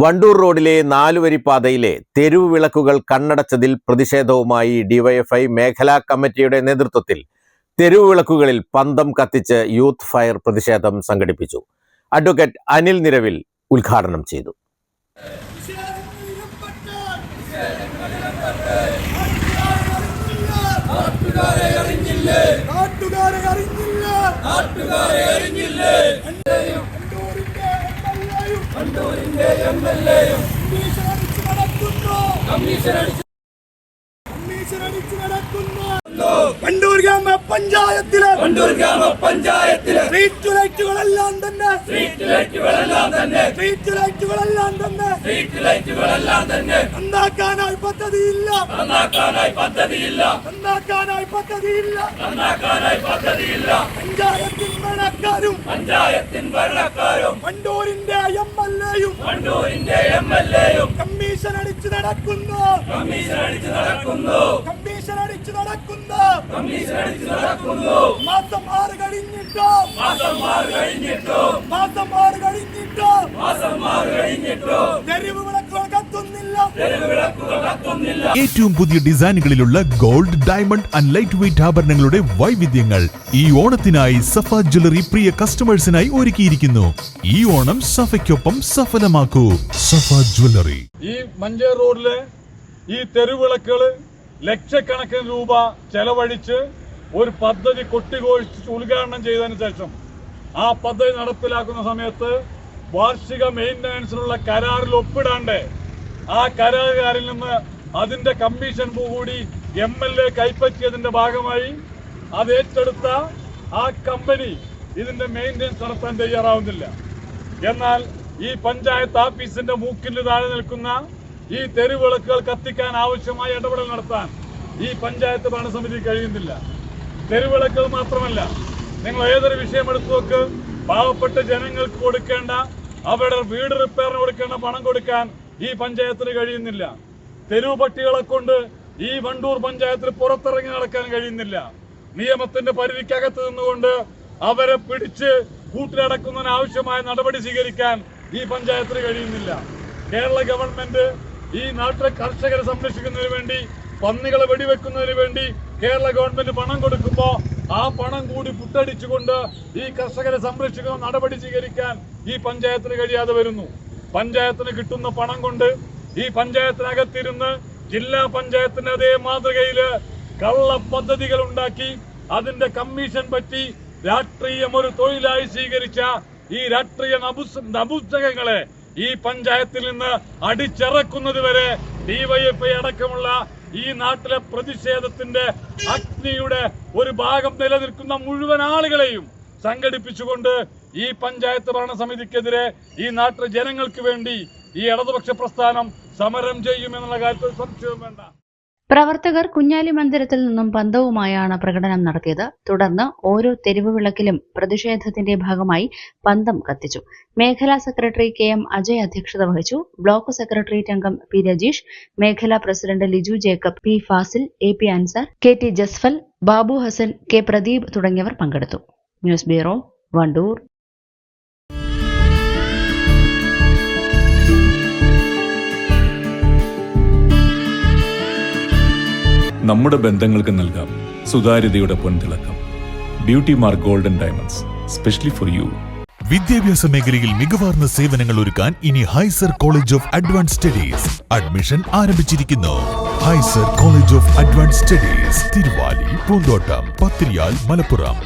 വണ്ടൂർ റോഡിലെ 4 വരി പാതയിലെ തെരുവ് വിളക്കുകൾ കണ്ണടച്ചതിൽ പ്രതിഷേധവുമായി ഡിവൈഎഫ്ഐ മേഖലാ കമ്മിറ്റിയുടെ നേതൃത്വത്തിൽ തെരുവ് വിളക്കുകളിൽ പന്തം കത്തിച്ച് യൂത്ത് ഫയർ പ്രതിഷേധം സംഘടിപ്പിച്ചു. അഡ്വക്കേറ്റ് അനിൽ നിരവിൽ ഉദ്ഘാടനം ചെയ്തു. വണ്ടൂർ ഗ്രാമപഞ്ചായത്തിലെ സ്ട്രീറ്റ് ലൈറ്റുകളെല്ലാം തന്നെ നന്നാക്കാനായി പദ്ധതിയില്ല. പഞ്ചായത്തിൻ ഭരണക്കാരും വണ്ടൂരിന്റെ എംഎൽഎയും കമ്മീഷൻ അടിച്ചു നടക്കുന്നു. മാസം 6 കഴിഞ്ഞിട്ടോ തെരുവ് വിളക്കുകൾ കത്തുന്നില്ല. ഏറ്റവും പുതിയ ഡിസൈനുകളിലുള്ള gold, diamond and light weight ആഭരണങ്ങളുടെ വൈവിധ്യങ്ങൾ ഈ ഓണത്തിനായി സഫ ജ്വല്ലറി പ്രിയ കസ്റ്റമേഴ്സിനായി ഒരുക്കിയിരിക്കുന്നു. ഈ ഓണം സഫയ്ക്കൊപ്പം സഫലമാക്കൂ. സഫ ജ്വല്ലറി. ഈ മഞ്ചേർ റോഡിലെ ഈ തെരുവിളക്കുകള് ലക്ഷക്കണക്കിന് രൂപ ചെലവഴിച്ച് ഒരു പദ്ധതി കൊട്ടിഘോഷിച്ച് ഉദ്ഘാടനം ചെയ്തതിനു ശേഷം ആ പദ്ധതി നടപ്പിലാക്കുന്ന സമയത്ത് വാർഷിക മെയിൻ്റനൻസിനുള്ള കരാറിൽ ഒപ്പിടാണ്ട് ആ കരാറുകാരിൽ നിന്ന് അതിന്റെ കമ്മീഷൻ കൂടി MLA കൈപ്പറ്റിയതിന്റെ ഭാഗമായി അത് ഏറ്റെടുത്ത ആ കമ്പനി ഇതിന്റെ മെയിൻ്റനൻസ് നടത്താൻ തയ്യാറാവുന്നില്ല. എന്നാൽ ഈ പഞ്ചായത്ത് ഓഫീസിന്റെ മൂക്കിന് താഴെ നിൽക്കുന്ന ഈ തെരുവിളക്കുകൾ കത്തിക്കാൻ ആവശ്യമായ ഇടപെടൽ നടത്താൻ ഈ പഞ്ചായത്ത് ഭരണസമിതി കഴിയുന്നില്ല. തെരുവിളക്കുകൾ മാത്രമല്ല, നിങ്ങൾ ഏതൊരു വിഷയം എടുത്തു നോക്ക്, പാവപ്പെട്ട ജനങ്ങൾക്ക് കൊടുക്കേണ്ട, അവരുടെ വീട് റിപ്പയറിന് കൊടുക്കേണ്ട പണം കൊടുക്കാൻ ഈ പഞ്ചായത്തിന് കഴിയുന്നില്ല. തെരുവ് പട്ടികളെ കൊണ്ട് ഈ വണ്ടൂർ പഞ്ചായത്തിൽ പുറത്തിറങ്ങി നടക്കാൻ കഴിയുന്നില്ല. നിയമത്തിന്റെ പരിധിക്കകത്ത് നിന്നുകൊണ്ട് അവരെ പിടിച്ച് കൂട്ടിലടക്കുന്നതിന് ആവശ്യമായ നടപടി സ്വീകരിക്കാൻ ഈ പഞ്ചായത്തിന് കഴിയുന്നില്ല. കേരള ഗവൺമെന്റ് ഈ നാട്ടിലെ കർഷകരെ സംരക്ഷിക്കുന്നതിന് വേണ്ടി, പന്നികളെ വെടിവെക്കുന്നതിന് വേണ്ടി കേരള ഗവൺമെന്റ് പണം കൊടുക്കുമ്പോൾ ആ പണം കൂടി പുട്ടടിച്ചുകൊണ്ട് ഈ കർഷകരെ സംരക്ഷിക്കുന്ന നടപടി സ്വീകരിക്കാൻ ഈ പഞ്ചായത്തിന് കഴിയാതെ വരുന്നു. പഞ്ചായത്തിന് കിട്ടുന്ന പണം കൊണ്ട് ഈ പഞ്ചായത്തിനകത്തിരുന്ന് ജില്ലാ പഞ്ചായത്തിന്റെ അതേ മാതൃകയില് കള്ള പദ്ധതികൾ ഉണ്ടാക്കി അതിന്റെ കമ്മീഷൻ പറ്റി രാഷ്ട്രീയം ഒരു തൊഴിലായി സ്വീകരിച്ച ഈ രാഷ്ട്രീയ നപുംസകങ്ങളെ ഈ പഞ്ചായത്തിൽ നിന്ന് അടിച്ചിറക്കുന്നത് വരെ ഡിവൈഎഫ്ഐ അടക്കമുള്ള ഈ നാട്ടിലെ പ്രതിഷേധത്തിന്റെ അഗ്നിയുടെ ഒരു ഭാഗം നിലനിൽക്കുന്ന മുഴുവൻ ആളുകളെയും സംഘടിപ്പിച്ചുകൊണ്ട് ഈ പഞ്ചായത്ത് ഭരണസമിതിക്കെതിരെ ഈ നാട്ടിലെ ജനങ്ങൾക്ക് വേണ്ടി ഈ ഇടതുപക്ഷ പ്രസ്ഥാനം സമരം ചെയ്യുമെന്നുള്ള കാര്യത്തിൽ സംശയവും വേണ്ട. പ്രവർത്തകർ കുഞ്ഞാലി മന്ദിരത്തിൽ നിന്നും പന്തവുമായാണ് പ്രകടനം നടത്തിയത്. തുടർന്ന് ഓരോ തെരുവ് വിളക്കിലും പ്രതിഷേധത്തിന്റെ ഭാഗമായി പന്തം കത്തിച്ചു. മേഖലാ സെക്രട്ടറി KM അജയ് അധ്യക്ഷത വഹിച്ചു. ബ്ലോക്ക് സെക്രട്ടേറിയറ്റ് അംഗം P രജീഷ്, മേഖലാ president Liju Jacob, P Fazil, AP Ansar, KT Jasfal, Babu Hasan, K Pradeep തുടങ്ങിയവർ പങ്കെടുത്തു. News bureau, Wandoor. നമ്മുടെ ബന്ധങ്ങൾക്ക് നൽകാം സുതാര്യതയുടെ പൊൻതിളക്കം. Beauty mark golden diamonds, specially for you. വിദ്യാഭ്യാസ മേഖലയിൽ മികവാർന്ന സേവനങ്ങൾ ഒരുക്കാൻ ഇനി Haiser college of advance studies admission ആരംഭിച്ചിരിക്കുന്നു. Haiser college of advance studies, Thiruvali, Poonthottam, Pathiriyal, Malappuram.